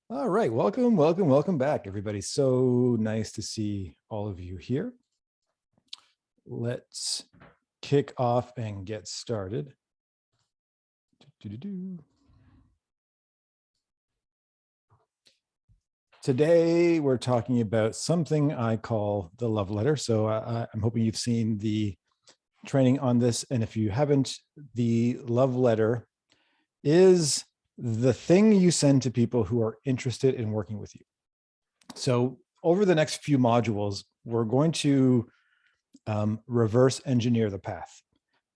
All right, welcome back, everybody. So nice to see all of you here. Let's kick off and get started. Today, we're talking about something I call the love letter. So I'm hoping you've seen the training on this. And if you haven't, the love letter is the thing you send to people who are interested in working with you. So over the next few modules, we're going to reverse engineer the path.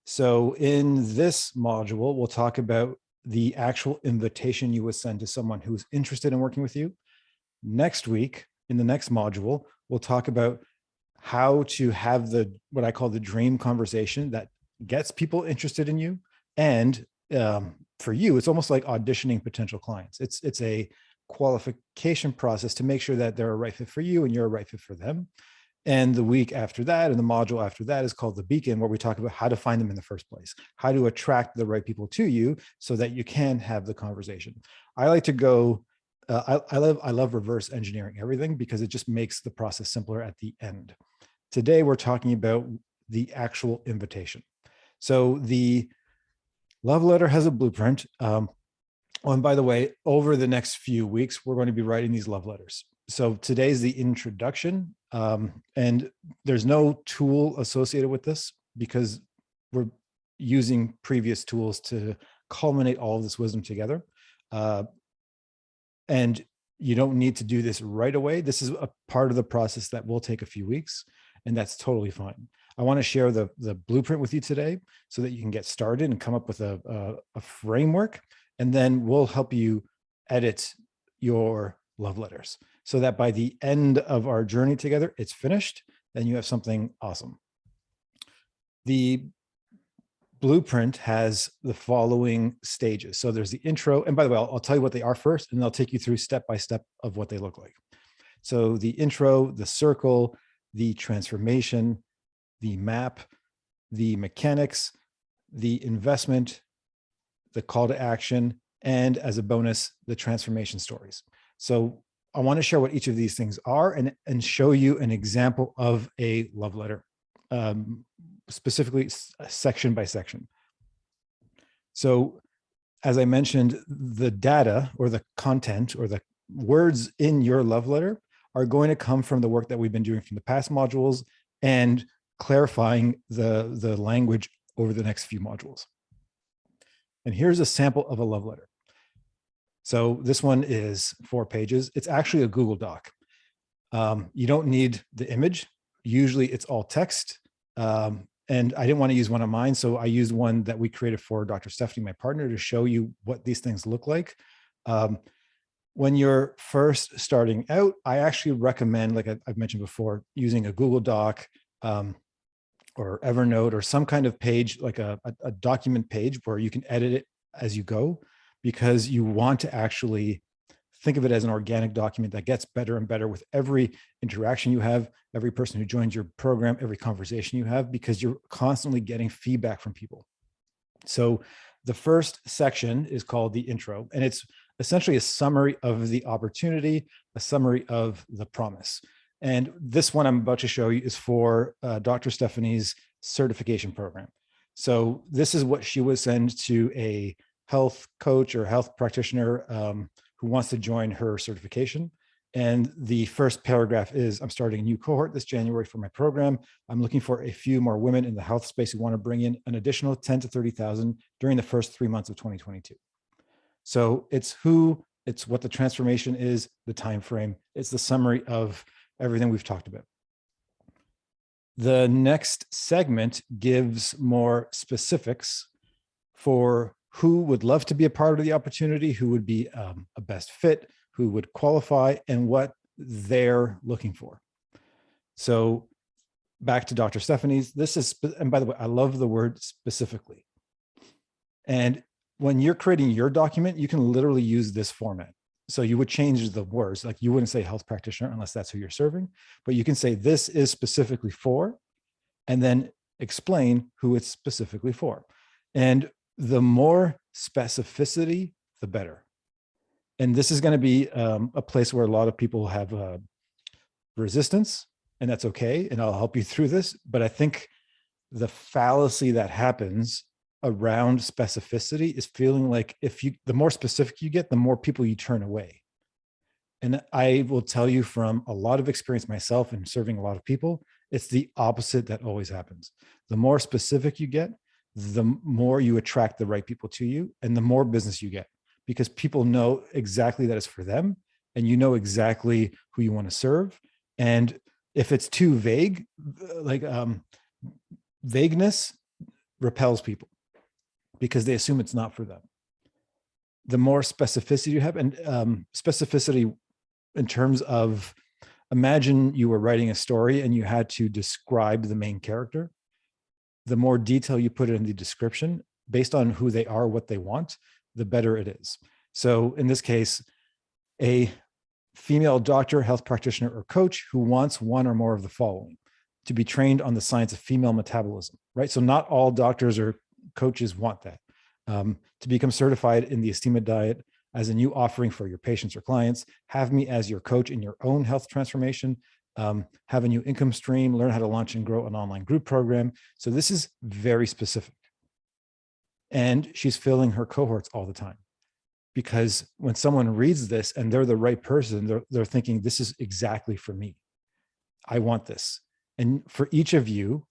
So in this module, we'll talk about the actual invitation you would send to someone who's interested in working with you. Next week, in the next module, we'll talk about how to have what I call the dream conversation that gets people interested in you. And for you, it's almost like auditioning potential clients. It's a qualification process to make sure that they're a right fit for you and you're a right fit for them. And the week after that, and the module after that is called the beacon, where we talk about how to find them in the first place, how to attract the right people to you so that you can have the conversation. I like to go, I love reverse engineering everything because it just makes the process simpler at the end. Today, we're talking about the actual invitation. So the love letter has a blueprint. Oh, and by the way, over the next few weeks, we're going to be writing these love letters. So today's the introduction, and there's no tool associated with this because we're using previous tools to culminate all of this wisdom together. And you don't need to do this right away. This is a part of the process that will take a few weeks, and that's totally fine. I want to share the blueprint with you today so that you can get started and come up with a framework, and then we'll help you edit your love letters so that by the end of our journey together, it's finished, and you have something awesome. The blueprint has the following stages. So there's the intro, and by the way, I'll tell you what they are first, and I'll take you through step by step of what they look like. So the intro, the circle, the transformation, the map, the mechanics, the investment, the call to action, and as a bonus, the transformation stories. So I want to share what each of these things are and show you an example of a love letter, specifically section by section. So as I mentioned, the data or the content or the words in your love letter are going to come from the work that we've been doing from the past modules and clarifying the language over the next few modules. And here's a sample of a love letter. So this one is 4 pages. It's actually a Google Doc. You don't need the image. Usually it's all text. And I didn't want to use one of mine, so I used one that we created for Dr. Stephanie, my partner, to show you what these things look like. When you're first starting out, I actually recommend, like I've mentioned before, using a Google Doc or Evernote or some kind of page, like a document page where you can edit it as you go, because you want to actually think of it as an organic document that gets better and better with every interaction you have, every person who joins your program, every conversation you have, because you're constantly getting feedback from people. So the first section is called the intro, and it's essentially a summary of the opportunity, a summary of the promise. And this one I'm about to show you is for Dr. Stephanie's certification program. So this is what she would send to a health coach or health practitioner who wants to join her certification. And the first paragraph is, I'm starting a new cohort this January for my program. I'm looking for a few more women in the health space who want to bring in an additional 10 to 30,000 during the first 3 months of 2022. So it's what the transformation is, the time frame. It's the summary of everything we've talked about. The next segment gives more specifics for who would love to be a part of the opportunity, who would be a best fit, who would qualify, and what they're looking for. So back to Dr. Stephanie's, and by the way, I love the word specifically. And when you're creating your document, you can literally use this format. So you would change the words, like you wouldn't say health practitioner unless that's who you're serving, but you can say this is specifically for, and then explain who it's specifically for. And the more specificity, the better. And this is going to be a place where a lot of people have resistance, and that's okay. And I'll help you through this. But I think the fallacy that happens around specificity is feeling like the more specific you get, the more people you turn away. And I will tell you from a lot of experience myself and serving a lot of people, it's the opposite that always happens. The more specific you get, the more you attract the right people to you and the more business you get, because people know exactly that it's for them and you know exactly who you want to serve. And if it's too vague, like vagueness repels people because they assume it's not for them. The more specificity you have, and specificity in terms of, imagine you were writing a story and you had to describe the main character. The more detail you put in the description based on who they are, what they want, the better it is. So in this case, a female doctor, health practitioner, or coach who wants one or more of the following: to be trained on the science of female metabolism, right? So not all doctors or coaches want that. To become certified in the Estima diet as a new offering for your patients or clients, have me as your coach in your own health transformation, have a new income stream, learn how to launch and grow an online group program. So this is very specific. And she's filling her cohorts all the time. Because when someone reads this and they're the right person, they're thinking, this is exactly for me. I want this. And for each of you,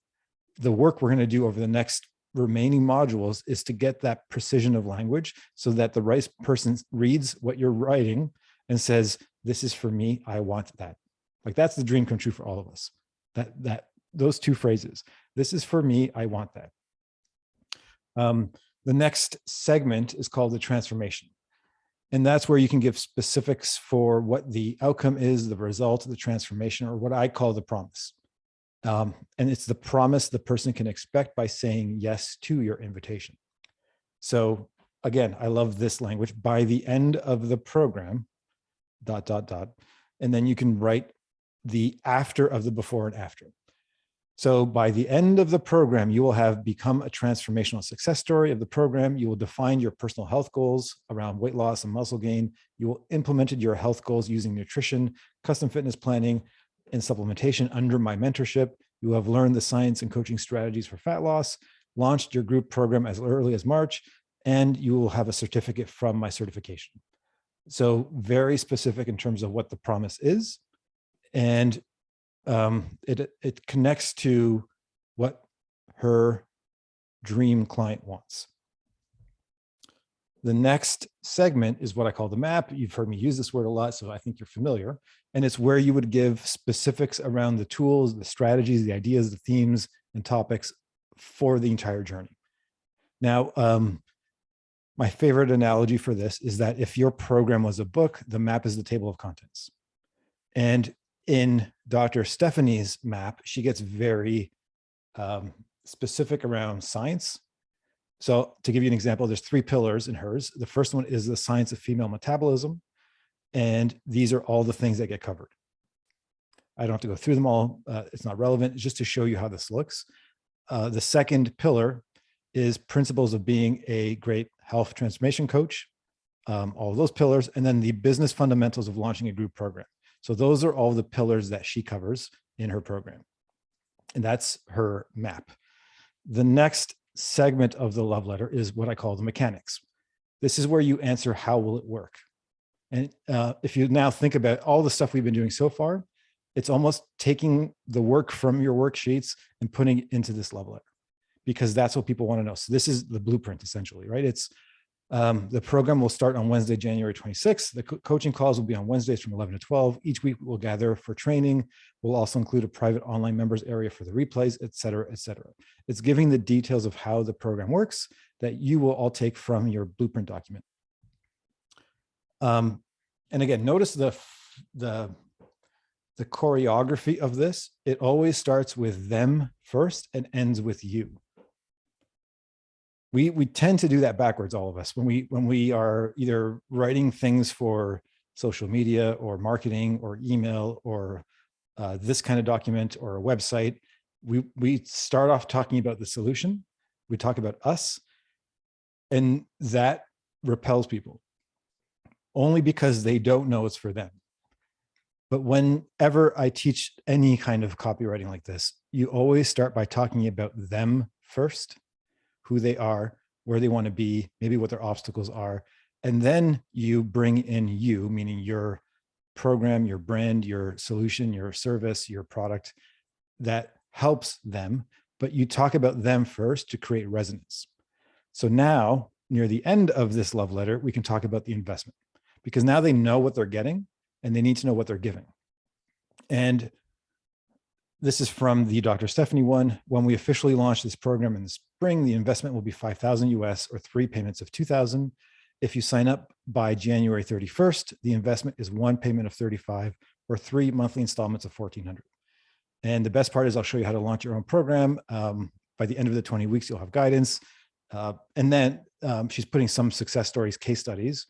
the work we're going to do over the next remaining modules is to get that precision of language so that the right person reads what you're writing and says, this is for me, I want that. Like, that's the dream come true for all of us. Those two phrases, this is for me, I want that. The next segment is called the transformation. And that's where you can give specifics for what the outcome is, the result of the transformation, or what I call the promise. And it's the promise the person can expect by saying yes to your invitation. So again, I love this language. By the end of the program, ... And then you can write the after of the before and after. So by the end of the program, you will have become a transformational success story of the program. You will define your personal health goals around weight loss and muscle gain. You will implemented your health goals using nutrition, custom fitness planning, and supplementation under my mentorship. You have learned the science and coaching strategies for fat loss, launched your group program as early as March, and you will have a certificate from my certification. So very specific in terms of what the promise is. And it connects to what her dream client wants. The next segment is what I call the map. You've heard me use this word a lot, so I think you're familiar. And it's where you would give specifics around the tools, the strategies, the ideas, the themes, and topics for the entire journey. Now, my favorite analogy for this is that if your program was a book, the map is the table of contents. And in Dr. Stephanie's map, she gets very specific around science. So to give you an example, there's 3 pillars in hers. The first one is the science of female metabolism. And these are all the things that get covered. I don't have to go through them all. It's not relevant. It's just to show you how this looks. The second pillar is principles of being a great health transformation coach, all of those pillars, and then the business fundamentals of launching a group program. So those are all the pillars that she covers in her program. And that's her map. The next segment of the love letter is what I call the mechanics. This is where you answer, how will it work? And if you now think about all the stuff we've been doing so far, it's almost taking the work from your worksheets and putting it into this love letter, because that's what people want to know. So this is the blueprint, essentially, right? It's the program will start on Wednesday, January 26th. The coaching calls will be on Wednesdays from 11 to 12. Each week we'll gather for training. We'll also include a private online members area for the replays, et cetera, et cetera. It's giving the details of how the program works that you will all take from your blueprint document. And again, notice the choreography of this. It always starts with them first and ends with you. We tend to do that backwards, all of us, when we are either writing things for social media or marketing or email or this kind of document or a website. We start off talking about the solution. We talk about us, and that repels people. only because they don't know it's for them. But whenever I teach any kind of copywriting like this, you always start by talking about them first, who they are, where they want to be, maybe what their obstacles are. And then you bring in you, meaning your program, your brand, your solution, your service, your product that helps them. But you talk about them first to create resonance. So now, near the end of this love letter, we can talk about the investment, because now they know what they're getting and they need to know what they're giving. And this is from the Dr. Stephanie one. When we officially launch this program in the spring, the investment will be 5,000 US or 3 payments of 2,000. If you sign up by January 31st, the investment is 1 payment of 35 or 3 monthly installments of 1,400. And the best part is I'll show you how to launch your own program. By the end of the 20 weeks, you'll have guidance. And then she's putting some success stories, case studies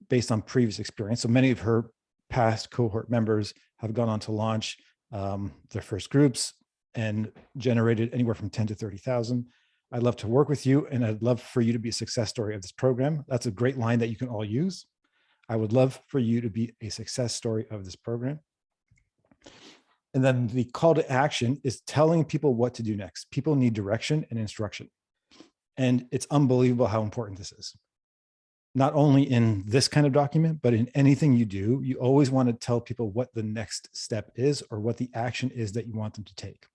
based on previous experience. So many of her past cohort members have gone on to launch their first groups and generated anywhere from 10 to 30,000. I'd love to work with you, and I'd love for you to be a success story of this program. That's a great line that you can all use. I would love for you to be a success story of this program. And then the call to action is telling people what to do next. People need direction and instruction. And it's unbelievable how important this is. Not only in this kind of document, but in anything you do, you always want to tell people what the next step is or what the action is that you want them to take.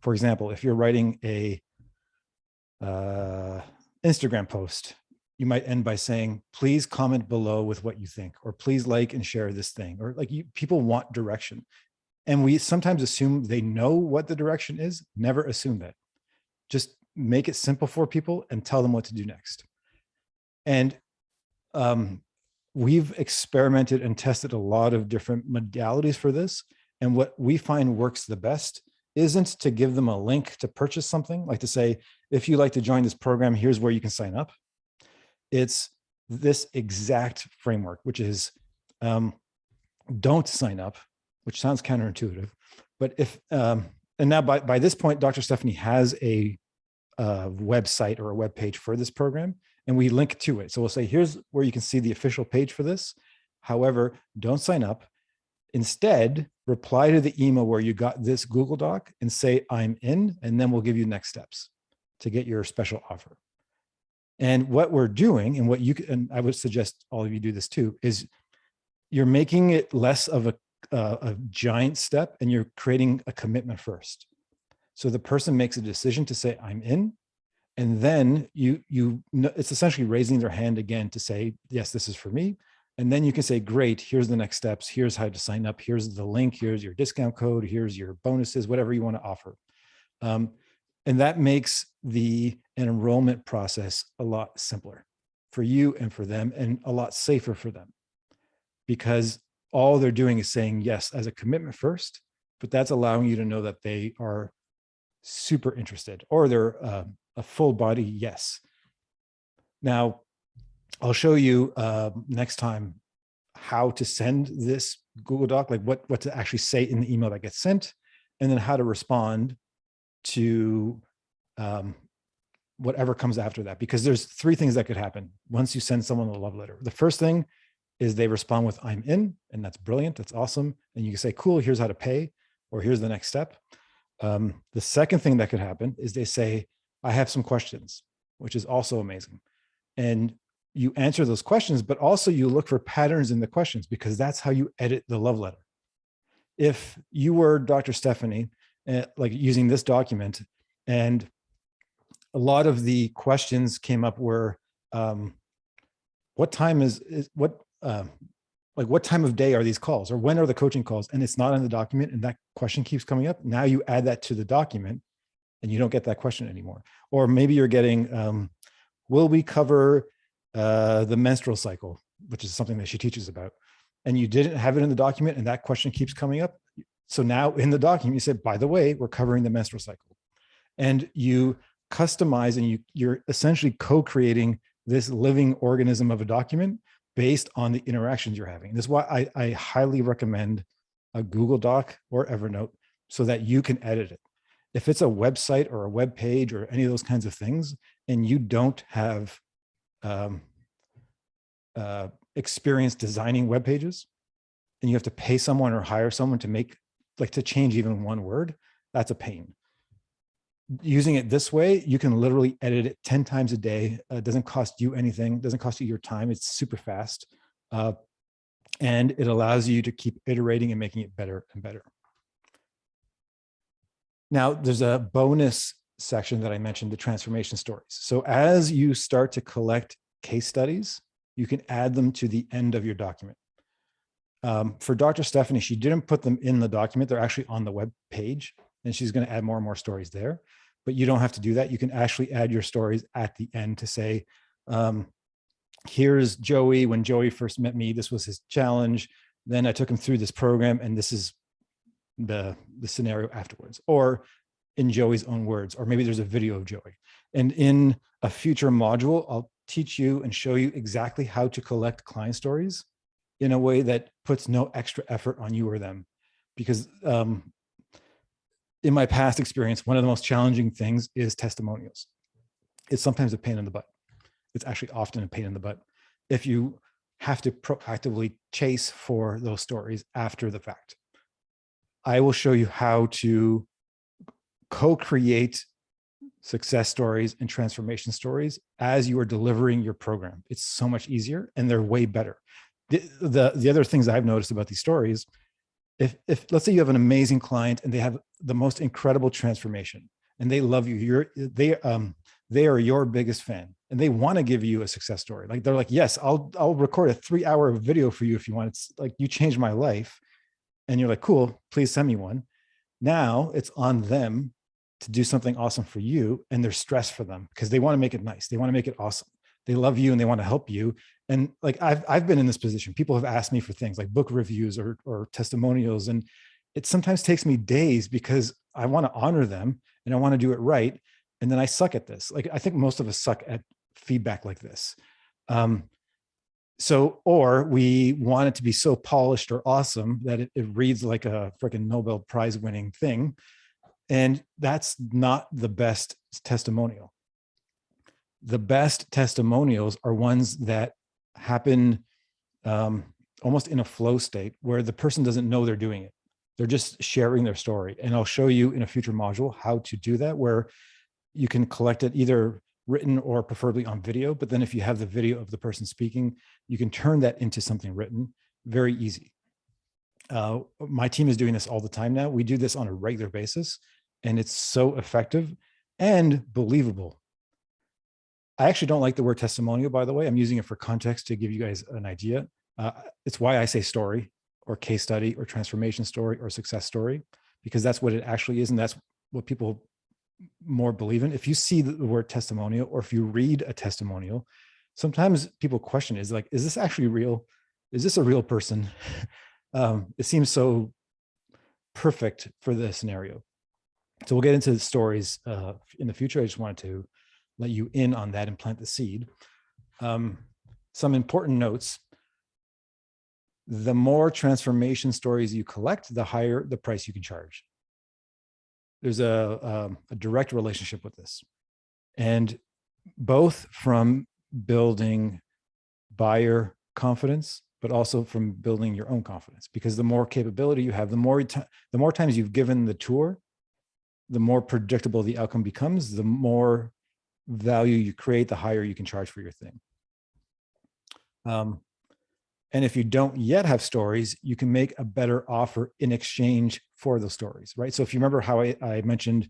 For example, if you're writing a Instagram post, you might end by saying, please comment below with what you think, or please like and share this thing, or like people want direction. And we sometimes assume they know what the direction is. Never assume that. Just make it simple for people and tell them what to do next. And we've experimented and tested a lot of different modalities for this. And what we find works the best isn't to give them a link to purchase something, like to say, if you like to join this program, here's where you can sign up. It's this exact framework, which is don't sign up, which sounds counterintuitive. But if, and now by this point, Dr. Stephanie has a website or a web page for this program, and we link to it. So we'll say, here's where you can see the official page for this. However, don't sign up. Instead, reply to the email where you got this Google Doc and say, I'm in, and then we'll give you next steps to get your special offer. And what we're doing, and what you can, and I would suggest all of you do this too, is you're making it less of a giant step, and you're creating a commitment first. So the person makes a decision to say, I'm in, and then it's essentially raising their hand again to say, yes, this is for me. And then you can say, great, here's the next steps. Here's how to sign up. Here's the link. Here's your discount code. Here's your bonuses, whatever you want to offer. And that makes the enrollment process a lot simpler for you and for them, and a lot safer for them, because all they're doing is saying yes as a commitment first, but that's allowing you to know that they are super interested, or they're a full body yes. Now, I'll show you next time how to send this Google Doc, like what to actually say in the email that gets sent, and then how to respond to whatever comes after that. Because there's 3 things that could happen once you send someone a love letter. The first thing is they respond with, I'm in, and that's brilliant, that's awesome. And you can say, cool, here's how to pay, or here's the next step. The second thing that could happen is they say, I have some questions, which is also amazing. And you answer those questions, but also you look for patterns in the questions, because that's how you edit the love letter. If you were Dr. Stephanie, like using this document, and a lot of the questions came up were, what time like what time of day are these calls, or when are the coaching calls? And it's not in the document, and that question keeps coming up. Now you add that to the document, and you don't get that question anymore. Or maybe you're getting, will we cover the menstrual cycle, which is something that she teaches about, and you didn't have it in the document, and that question keeps coming up. So now in the document, you said, by the way, we're covering the menstrual cycle. And you customize, and you're essentially co-creating this living organism of a document based on the interactions you're having. This is why I highly recommend a Google Doc or Evernote, so that you can edit it. If it's a website or a web page or any of those kinds of things, and you don't have experience designing web pages and you have to pay someone or hire someone to make, like, to change even one word, that's a pain. Using it this way, you can literally edit it 10 times a day. It doesn't cost you anything. It doesn't cost you your time. It's super fast. And it allows you to keep iterating and making it better and better. Now, there's a bonus section that I mentioned, the transformation stories. So as you start to collect case studies, you can add them to the end of your document. For Dr. Stephanie, she didn't put them in the document. They're actually on the web page, and she's going to add more and more stories there. But you don't have to do that. You can actually add your stories at the end to say, here's Joey. When Joey first met me, this was his challenge. Then I took him through this program, and this is the scenario afterwards. Or in Joey's own words, or maybe there's a video of Joey. And in a future module, I'll teach you and show you exactly how to collect client stories in a way that puts no extra effort on you or them. Because in my past experience, one of the most challenging things is testimonials. It's sometimes a pain in the butt. It's actually often a pain in the butt if you have to proactively chase for those stories after the fact. I will show you how to co-create success stories and transformation stories as you are delivering your program. It's so much easier and they're way better. The other things I've noticed about these stories, if let's say you have an amazing client and they have the most incredible transformation and they love you, they are your biggest fan and they want to give you a success story. Like they're like, yes, I'll record a 3-hour video for you if you want. It's like, you changed my life. And you're like, cool, please send me one. Now it's on them to do something awesome for you, and they're stressed for them because they want to make it nice. They want to make it awesome. They love you and they want to help you. And like I've been in this position. People have asked me for things like book reviews or testimonials, and it sometimes takes me days because I want to honor them and I want to do it right. And then I suck at this. Like I think most of us suck at feedback like this. Or we want it to be so polished or awesome that it reads like a freaking Nobel Prize winning thing. And that's not the best testimonial. The best testimonials are ones that happen almost in a flow state where the person doesn't know they're doing it. They're just sharing their story. And I'll show you in a future module how to do that, where you can collect it either written or preferably on video. But then if you have the video of the person speaking, you can turn that into something written. Very easy. My team is doing this all the time now. We do this on a regular basis, and it's so effective and believable. I actually don't like the word testimonial, by the way. I'm using it for context to give you guys an idea. It's why I say story or case study or transformation story or success story, because that's what it actually is. And that's what people more believe in. If you see the word testimonial, or if you read a testimonial, sometimes people question, is this actually real? Is this a real person? It seems so perfect for the scenario. So we'll get into the stories in the future. I just wanted to let you in on that and plant the seed. Some important notes. The more transformation stories you collect, the higher the price you can charge. There's a direct relationship with this. And both from building buyer confidence, but also from building your own confidence, because the more capability you have, the more times you've given the tour, the more predictable the outcome becomes, the more value you create, the higher you can charge for your thing. And if you don't yet have stories, you can make a better offer in exchange for those stories, right? So if you remember how I mentioned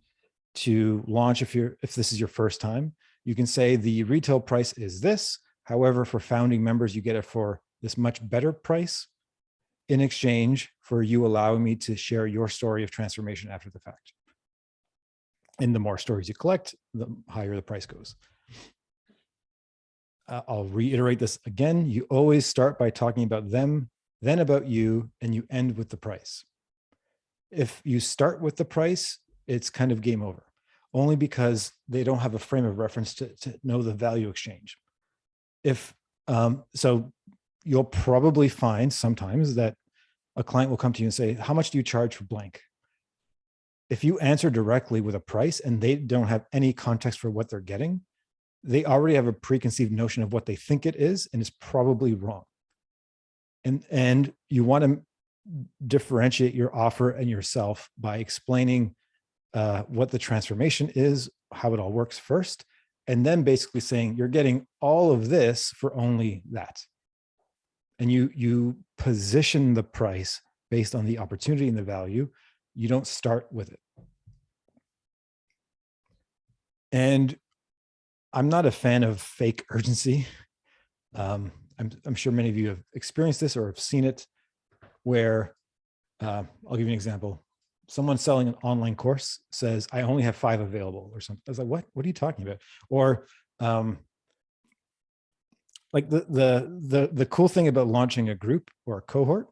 to launch, if this is your first time, you can say the retail price is this. However, for founding members, you get it for this much better price in exchange for you allowing me to share your story of transformation after the fact. And the more stories you collect, the higher the price goes. I'll reiterate this again. You always start by talking about them, then about you, and you end with the price. If you start with the price, it's kind of game over, only because they don't have a frame of reference to know the value exchange. So you'll probably find sometimes that a client will come to you and say, how much do you charge for blank? If you answer directly with a price and they don't have any context for what they're getting, they already have a preconceived notion of what they think it is, and it's probably wrong. And you want to differentiate your offer and yourself by explaining what the transformation is, how it all works first, and then basically saying you're getting all of this for only that. And you position the price based on the opportunity and the value. You don't start with it. And I'm not a fan of fake urgency. I'm sure many of you have experienced this or have seen it, where I'll give you an example. Someone selling an online course says, I only have 5 available or something. I was like, what are you talking about? Or like the cool thing about launching a group or a cohort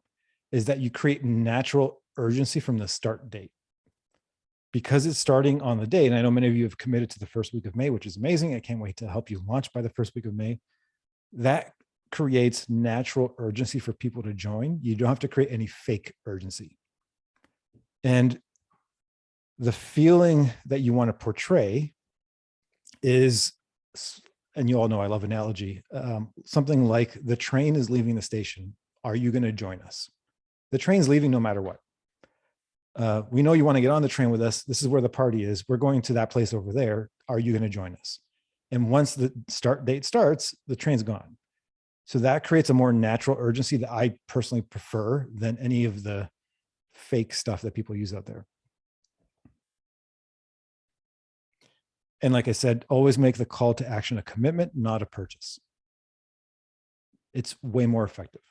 is that you create natural urgency from the start date. Because it's starting on the date, and I know many of you have committed to the first week of May, which is amazing. I can't wait to help you launch by the first week of May. That creates natural urgency for people to join. You don't have to create any fake urgency. And the feeling that you want to portray is, and you all know I love analogy, something like the train is leaving the station. Are you going to join us? The train's leaving no matter what. We know you want to get on the train with us. This is where the party is. We're going to that place over there. Are you going to join us? And once the start date starts, the train's gone. So that creates a more natural urgency that I personally prefer than any of the fake stuff that people use out there. And like I said, always make the call to action a commitment, not a purchase. It's way more effective.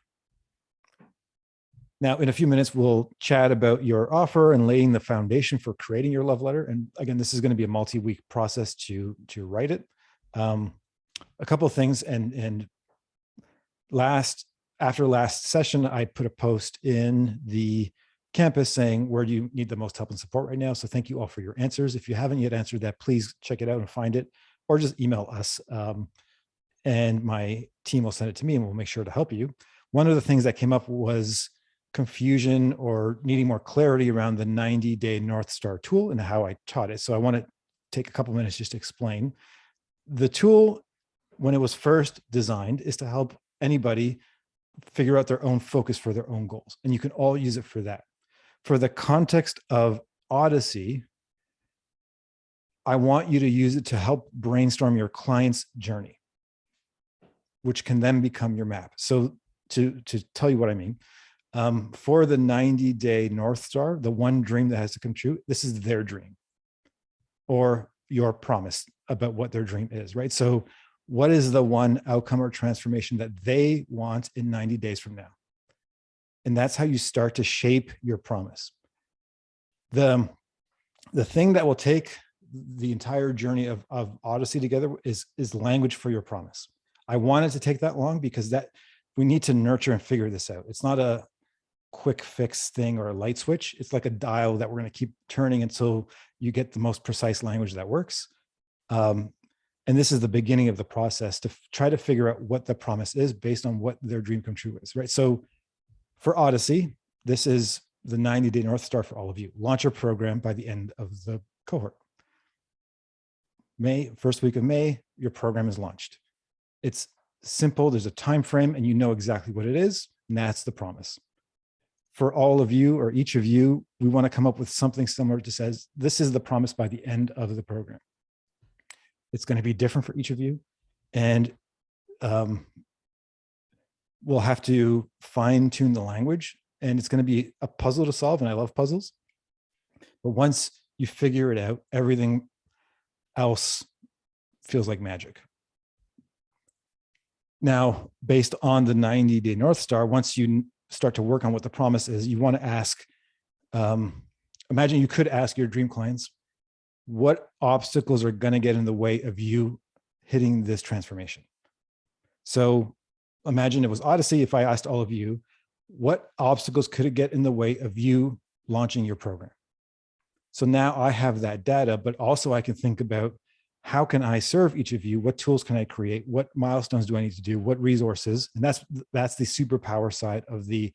Now, in a few minutes, we'll chat about your offer and laying the foundation for creating your love letter. And again, this is going to be a multi-week process to write it. A couple of things, and after last session, I put a post in the campus saying, where do you need the most help and support right now? So thank you all for your answers. If you haven't yet answered that, please check it out and find it, or just email us. And my team will send it to me and we'll make sure to help you. One of the things that came up was confusion or needing more clarity around the 90-day North Star tool and how I taught it. So I want to take a couple minutes just to explain. The tool, when it was first designed, is to help anybody figure out their own focus for their own goals. And you can all use it for that. For the context of Odyssey, I want you to use it to help brainstorm your client's journey, which can then become your map. So to tell you what I mean, for the 90-day North Star, the one dream that has to come true, this is their dream or your promise about what their dream is, right? So what is the one outcome or transformation that they want in 90 days from now? And that's how you start to shape your promise. The thing that will take the entire journey of Odyssey together is language for your promise. I want it to take that long because that we need to nurture and figure this out. It's not a quick fix thing or a light switch. It's like a dial that we're going to keep turning until you get the most precise language that works. And this is the beginning of the process to try to figure out what the promise is based on what their dream come true is, right? So for Odyssey, this is the 90-day North Star for all of you. Launch your program by the end of the cohort. First week of May, your program is launched. It's simple. There's a time frame and you know exactly what it is. And that's the promise. For all of you or each of you, we want to come up with something similar to says, this is the promise by the end of the program. It's going to be different for each of you. And we'll have to fine tune the language, and it's going to be a puzzle to solve. And I love puzzles, but once you figure it out, everything else feels like magic. Now, based on the 90-day North Star, once you start to work on what the promise is, you want to ask, imagine you could ask your dream clients, what obstacles are going to get in the way of you hitting this transformation? So imagine it was Odyssey. If I asked all of you, what obstacles could it get in the way of you launching your program? So now I have that data, but also I can think about how can I serve each of you? What tools can I create? What milestones do I need to do? What resources? And that's the superpower side of the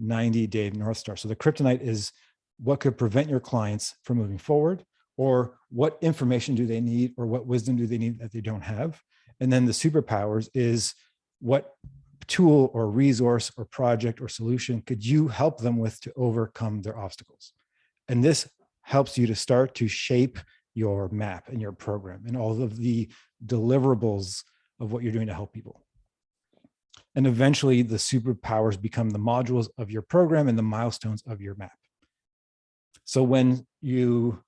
90-day North Star. So the kryptonite is what could prevent your clients from moving forward, or what information do they need, or what wisdom do they need that they don't have? And then the superpowers is what tool or resource or project or solution could you help them with to overcome their obstacles? And this helps you to start to shape your map and your program and all of the deliverables of what you're doing to help people. And eventually the superpowers become the modules of your program and the milestones of your map. So when you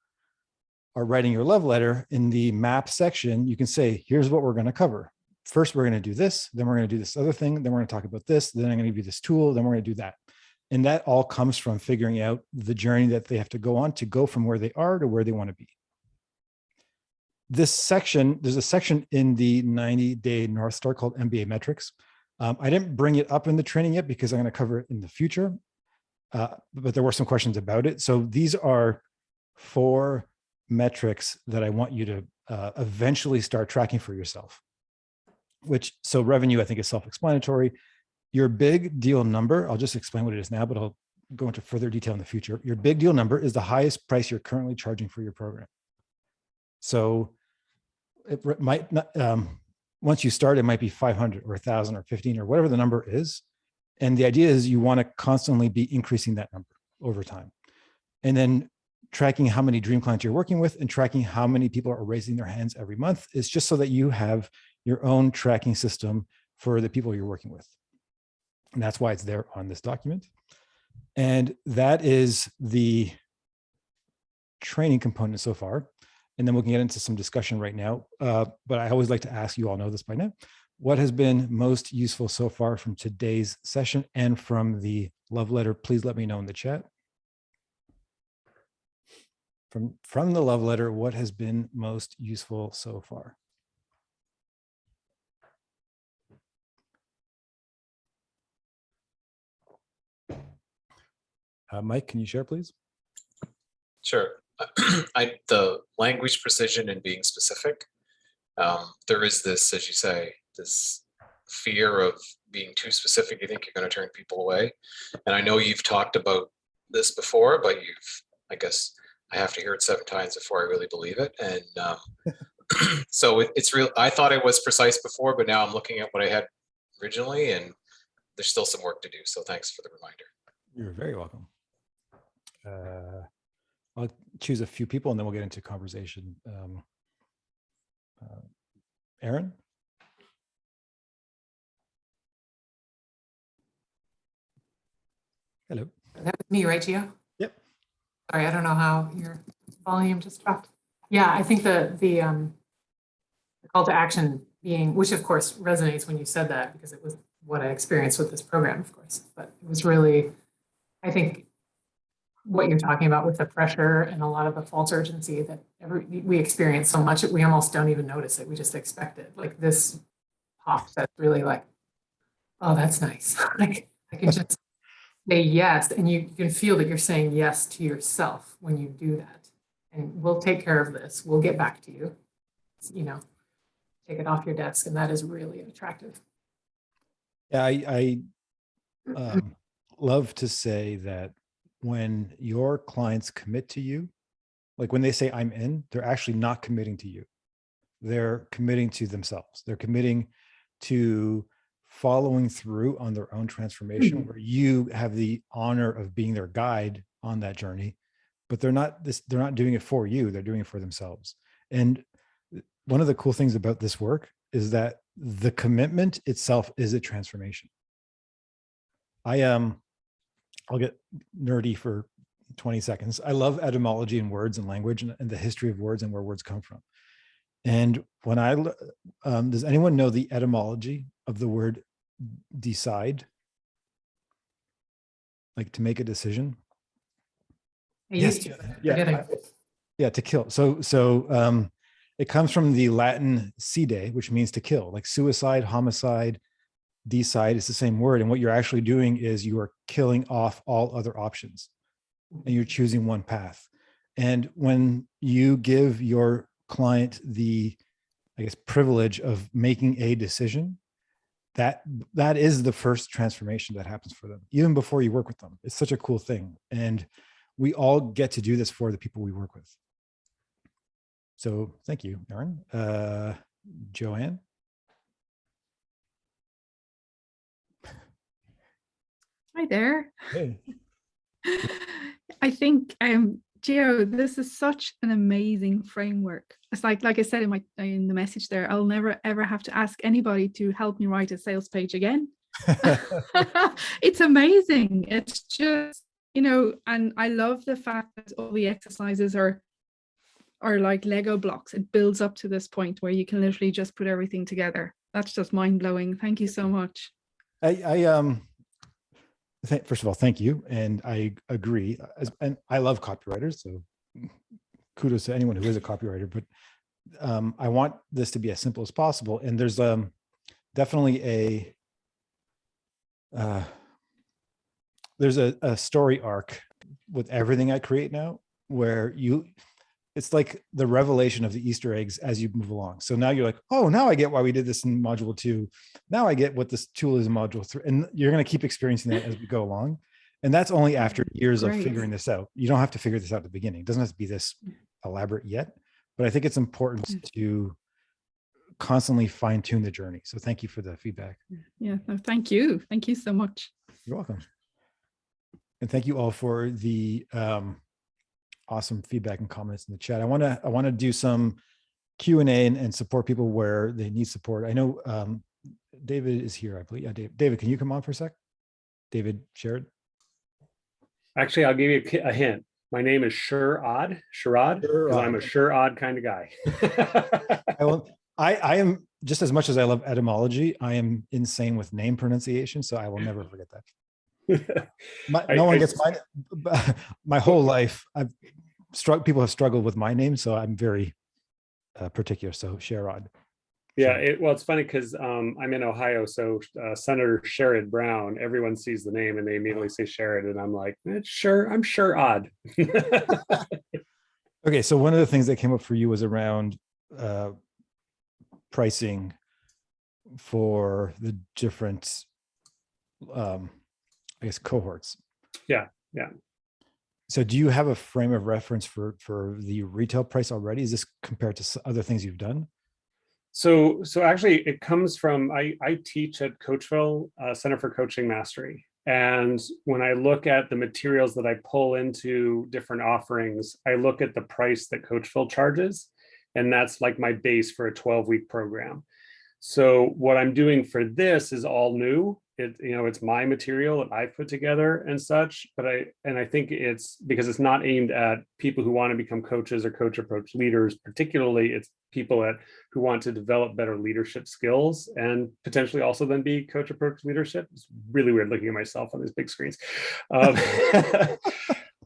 are writing your love letter, in the map section, you can say, here's what we're going to cover. First, we're going to do this, then we're going to do this other thing, then we're going to talk about this, then I'm going to give you this tool, then we're going to do that. And that all comes from figuring out the journey that they have to go on to go from where they are to where they want to be. This section, there's a section in the 90-day North Star called MBA metrics. I didn't bring it up in the training yet because I'm going to cover it in the future, but there were some questions about it. So these are 4 metrics that I want you to eventually start tracking for yourself. So revenue, I think, is self-explanatory. Your big deal number, I'll just explain what it is now, but I'll go into further detail in the future. Your big deal number is the highest price you're currently charging for your program. So it might not, once you start, it might be 500 or 1,000 or 15 or whatever the number is. And the idea is you want to constantly be increasing that number over time. And then tracking how many dream clients you're working with and tracking how many people are raising their hands every month is just so that you have your own tracking system for the people you're working with. And that's why it's there on this document. And that is the training component so far. And then we can get into some discussion right now. But I always like to ask, you all know this by now, what has been most useful so far from today's session and from the love letter? Please let me know in the chat. From the love letter, what has been most useful so far? Mike, can you share, please? Sure. The language precision and being specific. There is this, as you say, this fear of being too specific. You think you're going to turn people away. And I know you've talked about this before, but I guess I have to hear it 7 times before I really believe it. And so it's real. I thought it was precise before, but now I'm looking at what I had originally, and there's still some work to do. So thanks for the reminder. You're very welcome. I'll choose a few people and then we'll get into conversation. Aaron? Hello. That was me, right, Gio? Yep. Sorry, I don't know how your volume just dropped. Yeah, I think the call to action being, which of course resonates when you said that, because it was what I experienced with this program, of course, but it was really, I think, what you're talking about with the pressure and a lot of the false urgency that we experience so much, we almost don't even notice it. We just expect it. Like this pop that's really like, oh, that's nice. Like I can just say yes, and you can feel that you're saying yes to yourself when you do that. And we'll take care of this. We'll get back to you. You know, take it off your desk, and that is really attractive. Yeah, I love to say that when your clients commit to you, like when they say I'm in, they're actually not committing to you. They're committing to themselves. They're committing to following through on their own transformation, where you have the honor of being their guide on that journey, but they're not doing it for you. They're doing it for themselves. And one of the cool things about this work is that the commitment itself is a transformation. I'll get nerdy for 20 seconds. I love etymology and words and language and the history of words and where words come from. And when does anyone know the etymology of the word decide? Like to make a decision? Yes. Yeah, to kill. So it comes from the Latin cide, which means to kill, like suicide, homicide. Decide is the same word. And what you're actually doing is you are killing off all other options and you're choosing one path. And when you give your client the, I guess, privilege of making a decision, that is the first transformation that happens for them, even before you work with them. It's such a cool thing. And we all get to do this for the people we work with. So thank you, Aaron. Joanne? Hi there. Hey. I think Gio, this is such an amazing framework. It's like I said in the message there, I'll never ever have to ask anybody to help me write a sales page again. It's amazing. It's just, and I love the fact that all the exercises are like Lego blocks. It builds up to this point where you can literally just put everything together. That's just mind blowing. Thank you so much. First of all, thank you. And I agree. And I love copywriters, so kudos to anyone who is a copywriter, but I want this to be as simple as possible. And there's definitely there's a story arc with everything I create now, where it's like the revelation of the Easter eggs as you move along. So now you're like, oh, now I get why we did this in module 2. Now I get what this tool is in module 3. And you're going to keep experiencing that as we go along. And that's only after years of figuring this out. You don't have to figure this out at the beginning. It doesn't have to be this elaborate yet, but I think it's important to constantly fine tune the journey. So thank you for the feedback. Yeah, no, thank you. Thank you so much. You're welcome. And thank you all for the awesome feedback and comments in the chat. I want to do some Q&A and support people where they need support. I know David is here, I believe. Yeah, David, can you come on for a sec? David Sherrod. Actually, I'll give you a hint. My name is Sherrod, because I'm a sure-odd kind of guy. I am, just as much as I love etymology, I am insane with name pronunciation, so I will never forget that. No one gets my whole life. People have struggled with my name, so I'm very particular. So Sherrod. Yeah, well, it's funny because I'm in Ohio, so Senator Sherrod Brown. Everyone sees the name and they immediately say Sherrod, and I'm like, I'm sure odd. Okay, so one of the things that came up for you was around pricing for the different I guess cohorts. Yeah. So do you have a frame of reference for the retail price already? Is this compared to other things you've done? So actually it comes from, I teach at Coachville Center for Coaching Mastery. And when I look at the materials that I pull into different offerings, I look at the price that Coachville charges. And that's like my base for a 12-week program. So what I'm doing for this is all new. It's my material that I put together and such, but I think it's because it's not aimed at people who want to become coaches or coach approach leaders. Particularly, it's people who want to develop better leadership skills and potentially also then be coach approach leadership. It's really weird looking at myself on these big screens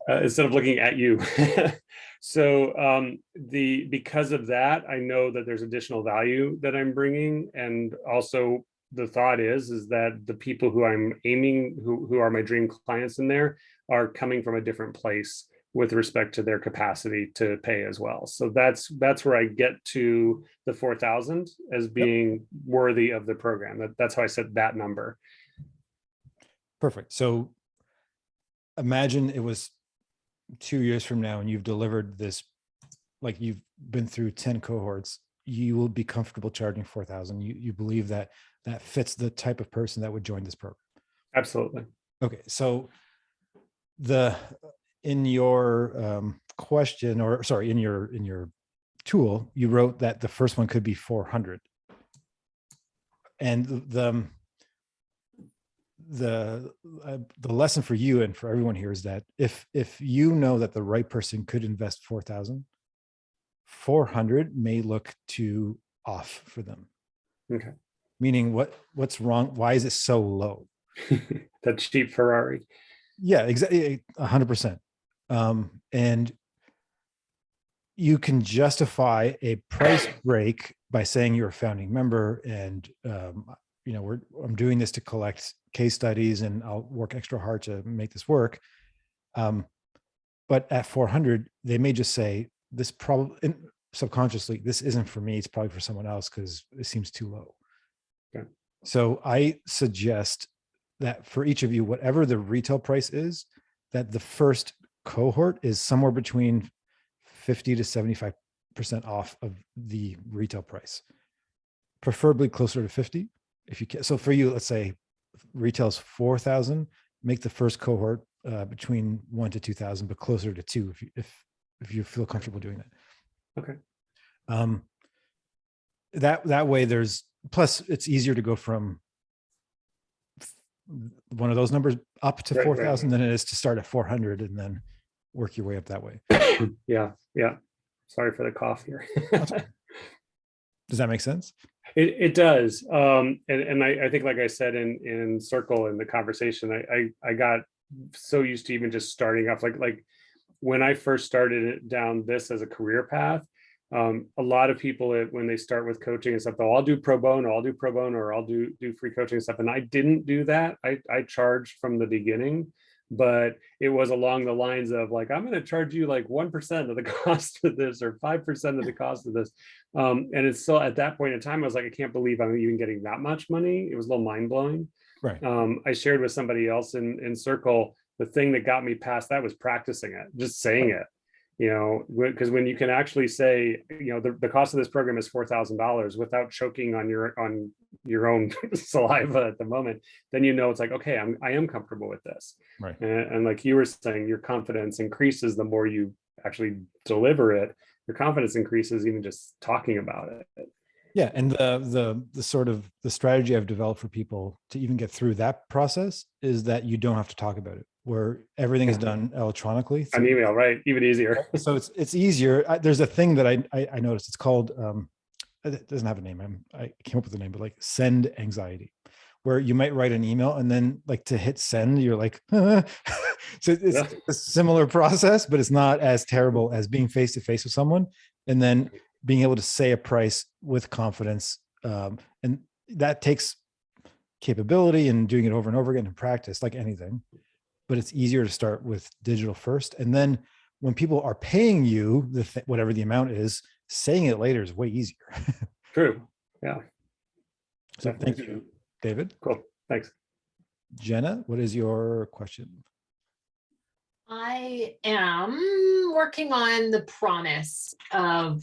instead of looking at you. So because of that, I know that there's additional value that I'm bringing, and also the thought is that the people who I'm aiming, who are my dream clients in there, are coming from a different place with respect to their capacity to pay as well. So that's where I get to the 4,000 as being worthy of the program. That's how I set that number. Perfect. So imagine it was 2 years from now and you've delivered this, like you've been through 10 cohorts, you will be comfortable charging 4,000. You believe that fits the type of person that would join this program. Absolutely. Okay. So in your question, or sorry, in your tool, you wrote that the first one could be 400. And the lesson for you and for everyone here is that if you know that the right person could invest 4,000, 400 may look too off for them. Okay. Meaning what's wrong? Why is it so low? That cheap Ferrari. Yeah, exactly. 100%. And you can justify a price break by saying you're a founding member and, I'm doing this to collect case studies and I'll work extra hard to make this work. But at 400, they may just say this probably subconsciously, this isn't for me. It's probably for someone else because it seems too low. Okay. So I suggest that for each of you, whatever the retail price is, that the first cohort is somewhere between 50 to 75% off of the retail price, preferably closer to 50 if you can. So for you, let's say retail's 4,000, make the first cohort between 1 to 2,000, but closer to 2 if you feel comfortable doing that. Okay. That way plus it's easier to go from one of those numbers up to Right, 4,000 than it is to start at 400 and then work your way up that way. Yeah. Sorry for the cough here. Does that make sense? It does. And I think, like I said in Circle in the conversation, I got so used to even just starting off like when I first started it down this as a career path. A lot of people, when they start with coaching and stuff, I'll do pro bono, or I'll do free coaching and stuff. And I didn't do that. I charged from the beginning, but it was along the lines of like, I'm going to charge you like 1% of the cost of this or 5% of the cost of this. And it's still at that point in time, I was like, I can't believe I'm even getting that much money. It was a little mind blowing. Right. I shared with somebody else in Circle, the thing that got me past that was practicing it, just saying it. Because when you can actually say, the cost of this program is $4,000 without choking on your own saliva at the moment, then it's like, okay, I am comfortable with this. Right. And like you were saying, your confidence increases the more you actually deliver it. Your confidence increases even just talking about it. Yeah, and the sort of the strategy I've developed for people to even get through that process is that you don't have to talk about it, where everything is done electronically. An email, right? Even easier. So it's easier. There's a thing that I noticed. It's called, it doesn't have a name. I came up with a name, but like send anxiety, where you might write an email and then like to hit send, you're like, so it's a similar process, but it's not as terrible as being face to face with someone and then being able to say a price with confidence. And that takes capability and doing it over and over again in practice, like anything. But it's easier to start with digital first. And then when people are paying you whatever the amount is, saying it later is way easier. True. Yeah. So thank you, David. Cool. Thanks. Jenna, what is your question? I am working on the promise of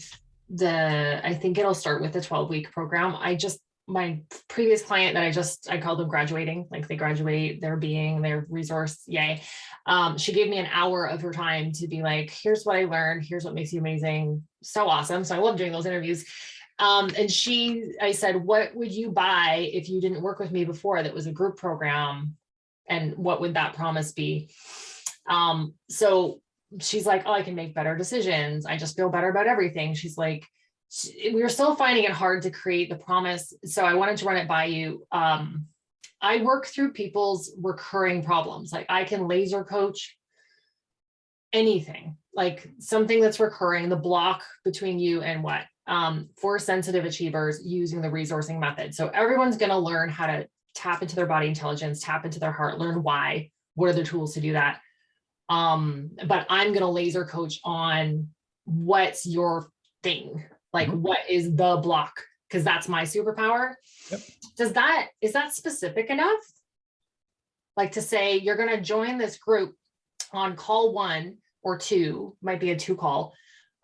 I think it'll start with a 12-week program. My previous client that I called them graduating, like they graduate, they're their resource, yay. She gave me an hour of her time to be like, here's what I learned, here's what makes you amazing. So awesome. So I love doing those interviews. And I said, what would you buy if you didn't work with me before that was a group program? And what would that promise be? So she's like, oh, I can make better decisions. I just feel better about everything. She's like, we were still finding it hard to create the promise. So I wanted to run it by you. I work through people's recurring problems. Like I can laser coach anything, like something that's recurring, the block between you and what, for sensitive achievers using the resourcing method. So everyone's going to learn how to tap into their body intelligence, tap into their heart, learn why, what are the tools to do that. But I'm going to laser coach on what's your thing. Like what is the block? Because that's my superpower. Yep. Is that specific enough? Like to say you're going to join this group on call 1 or 2, might be a 2 call.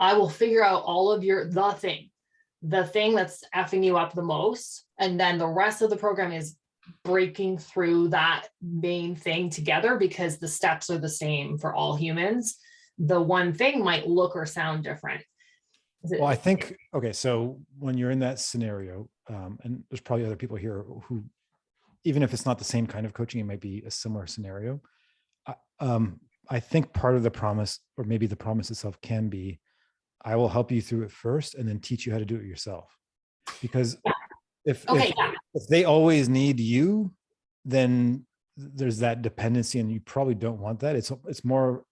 I will figure out all of the thing that's effing you up the most. And then the rest of the program is breaking through that main thing together because the steps are the same for all humans. The one thing might look or sound different. Well, I think, okay, so when you're in that scenario, and there's probably other people here who, even if it's not the same kind of coaching, it might be a similar scenario. I think part of the promise, or maybe the promise itself can be, I will help you through it first and then teach you how to do it yourself. Because if they always need you, then there's that dependency and you probably don't want that. It's more.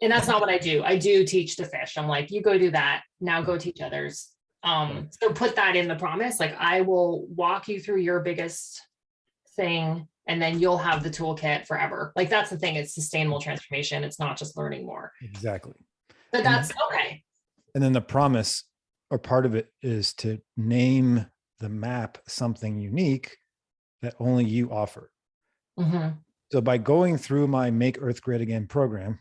And that's not what I do. I do teach to fish. I'm like, you go do that. Now go teach others. So put that in the promise. Like I will walk you through your biggest thing and then you'll have the toolkit forever. Like that's the thing. It's sustainable transformation. It's not just learning more. Exactly. But that's okay. And then the promise or part of it is to name the map something unique that only you offer. Mm-hmm. So by going through my Make Earth Great Again program,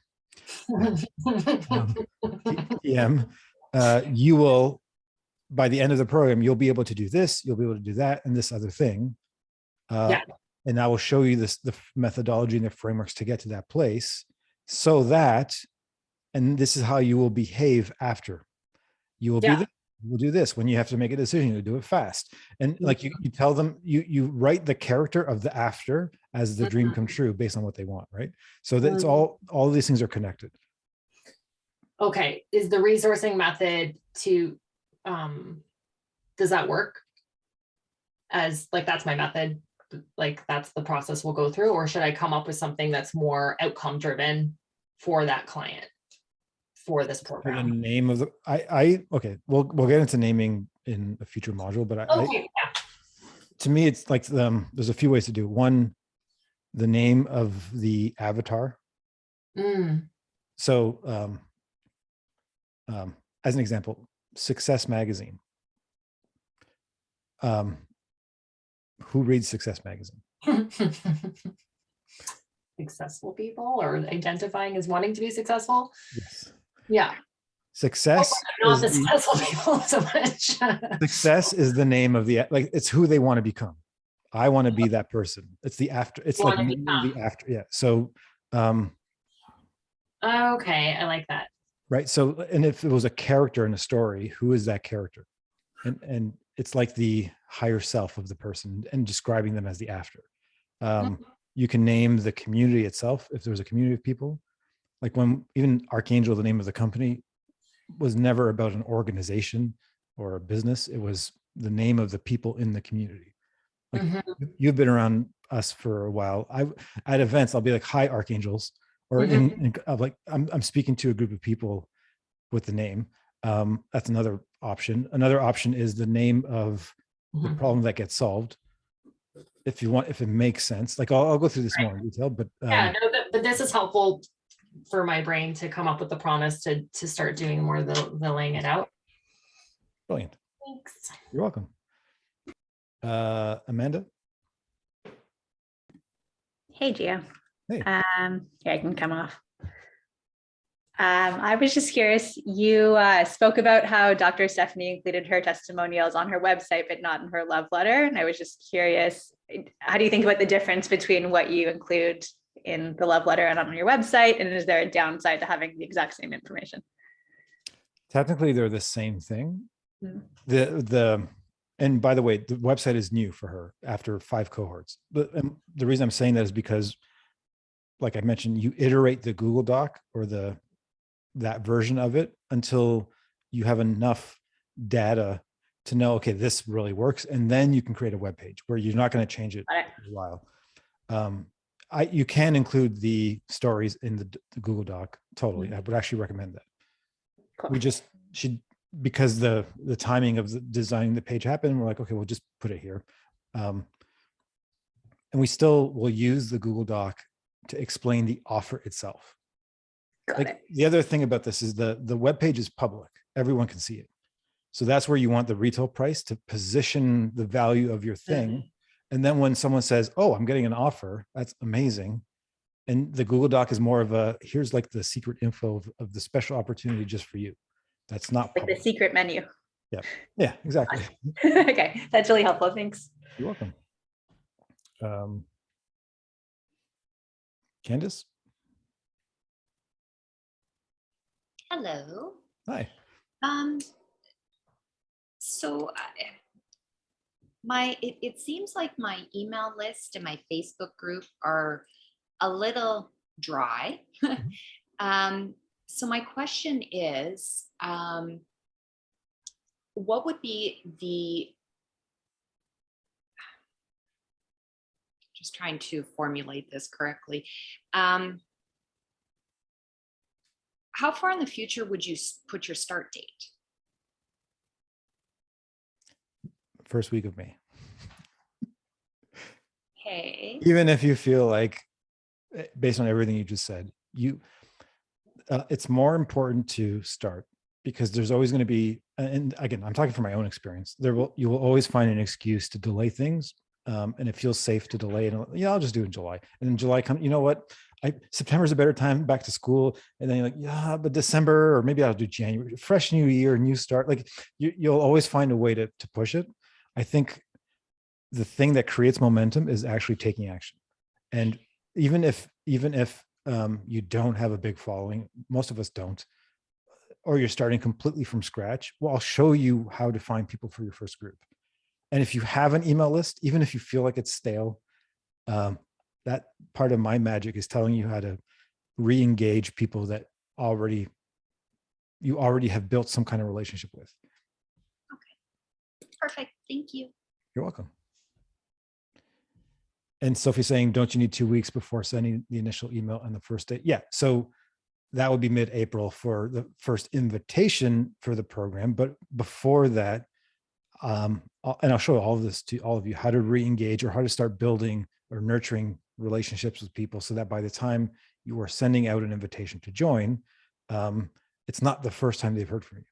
you will, by the end of the program, you'll be able to do this, you'll be able to do that, and this other thing. And And I will show you the methodology and the frameworks to get to that place, so that, and this is how you will behave after. You will be Yeah. this, you will do this. When you have to make a decision, you do it fast. And like you tell them, you write the character of the after as the dream come true based on what they want, right? So that it's all of these things are connected. Okay, is the resourcing method to, does that work? As like, that's my method, like that's the process we'll go through, or should I come up with something that's more outcome driven for that client for this For the program? name of the, okay, we'll get into naming in a future module, but Okay, to me, it's like, there's a few ways to do it. One, the name of the avatar. yeah. So, as an example, Success Magazine. Who reads Success Magazine? Successful people, or identifying as wanting to be successful. Yes. Yeah. Success Not the is the, successful people so much. success is the name of the, like, it's who they want to become. I want to be that person. It's the after, it's like Wanna naming the after. Yeah. So, Okay, I like that. right. So, and if it was a character in a story, who is that character? And it's like the higher self of the person, and describing them as the after. You can name the community itself if there's a community of people. Like when even Archangel, the name of the company, was never about an organization or a business. It was the name of the people in the community. Like you've been around us for a while. At events, I'll be like, "Hi, Archangels," or like I'm speaking to a group of people with the name. That's another option. Another option is the name of the problem that gets solved. If you want, if it makes sense, like I'll go through this more in detail, but Yeah, no, but this is helpful for my brain to come up with the promise to start doing more of the laying it out. Brilliant. Thanks. You're welcome. Amanda. Hey, Gio. Hey. Here, I can come off. I was just curious, you spoke about how Dr. Stephanie included her testimonials on her website, but not in her love letter. And I was just curious, how do you think about the difference between what you include in the love letter and on your website? And is there a downside to having the exact same information? Technically, they're the same thing. Mm-hmm. And by the way, the website is new for her after 5 cohorts. But the reason I'm saying that is because, like I mentioned, you iterate the Google Doc or that version of it until you have enough data to know, okay, this really works. And then you can create a web page where you're not going to change it for a while. You can include the stories in the Google Doc. Totally. I would actually recommend that. Cool. We just should, because the timing of the designing the page happened, we're like, okay, we'll just put it here. And we still will use the Google Doc to explain the offer itself. Like the other thing about this is the web page is public. Everyone can see it. So that's where you want the retail price to position the value of your thing. And then when someone says, oh, I'm getting an offer, that's amazing. And the Google Doc is more of a, here's like the secret info of the special opportunity just for you. That's not like public. the secret menu. Yeah, exactly. Okay, that's really helpful. Thanks. You're welcome. Candace? Hello. Hi. So it seems like my email list and my Facebook group are a little dry. So my question is, what would be just trying to formulate this correctly. How far in the future would you put your start date? First week of May. Okay. Even if you feel like, based on everything you just said, it's more important to start, because there's always going to be, and again, I'm talking from my own experience, you will always find an excuse to delay things. And it feels safe to delay, and yeah, I'll just do it in July. And then July comes, you know what? September's a better time, back to school. And then you're like, yeah, but December, or maybe I'll do January, fresh new year, new start. Like you'll always find a way to push it. I think the thing that creates momentum is actually taking action. And even if you don't have a big following, most of us don't, or you're starting completely from scratch, well, I'll show you how to find people for your first group. And if you have an email list, even if you feel like it's stale, that part of my magic is telling you how to re-engage people that you already have built some kind of relationship with. Okay, perfect. Thank you. You're welcome. And Sophie's saying, don't you need 2 weeks before sending the initial email on the first day? Yeah, so that would be mid-April for the first invitation for the program. But before that, and I'll show all of this to all of you, how to re-engage or how to start building or nurturing relationships with people so that by the time you are sending out an invitation to join, it's not the first time they've heard from you.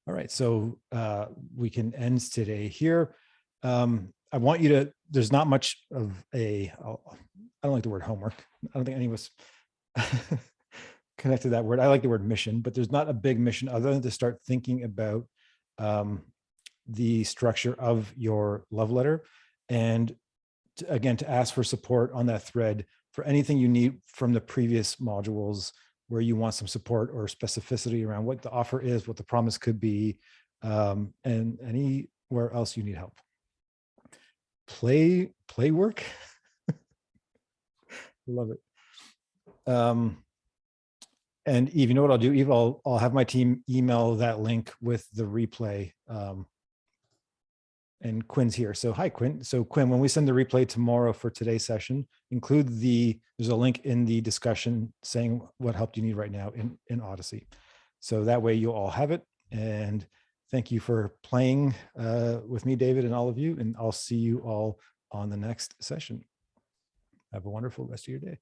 All right, so we can end today here. I want you to, there's not much of I don't like the word homework. I don't think any of us connected that word. I like the word mission, but there's not a big mission other than to start thinking about the structure of your love letter. And again, to ask for support on that thread for anything you need from the previous modules where you want some support or specificity around what the offer is, what the promise could be, and anywhere else you need help. Play work. Love it. And Eve, you know what I'll do? Eve, I'll have my team email that link with the replay. And Quinn's here. So hi, Quinn. So Quinn, when we send the replay tomorrow for today's session, include there's a link in the discussion saying what help do you need right now in Odyssey. So that way you'll all have it. And thank you for playing with me, David, and all of you. And I'll see you all on the next session. Have a wonderful rest of your day.